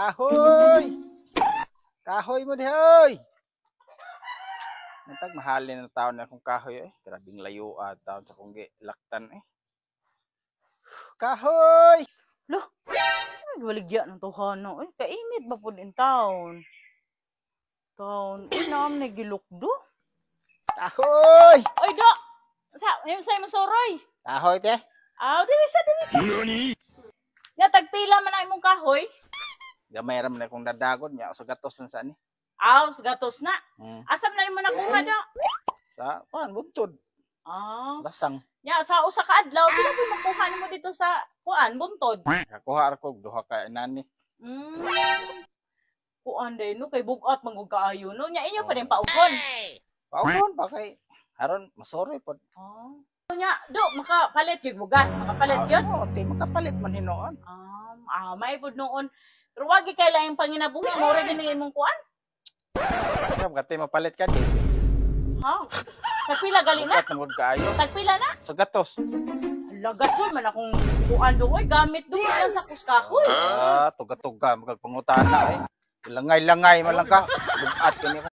Kahoy! Kahoy mo di hoy! Nantag mahalin ng taon na akong kahoy eh. Grabing layo taon sa kong laktan eh. Kahoy! Loh, waligya ng tuhano. Kainit ba po din taon? Inam na gilukdo. Kahoy! Oy, do! Yung sa'yo masoroy. Kahoy te? Aw, dilisa. Nani? Ya, tagpila man na imong kahoy. Gamay ram na akong dadagon niya. So gatos nun saan eh. Aw, gatos na. Hmm. Asam na mo nakuha, do? Sa, buntod. Ah. Lasang. Ya, sa usa ka adlaw, pila po makuha nimo dito sa buntod. Kakuha ako, duha ka inani. Kuan day no kay bugat mangug kaayo no. Nya inyo pa din paugon. Paugon pa kay aron masoroy pod. Oh. Nya, do makapalit gyud bugas, makapalit gyud. Oo, ti makapalit man hinoon. May pud noon. Pero wag kay laing panginabuhi mo ra din imong kuan. Kaya gati mapalit ka di. Ha? Tagpila gali na? Bugat mangod kaayo. Tagpila na? So gatos. Lagason man akong kuan do gamit do lang sa kuskahoy. Tuga-tuga magpangutana eh. Langay-langay man lang ka. Bugat ka niya.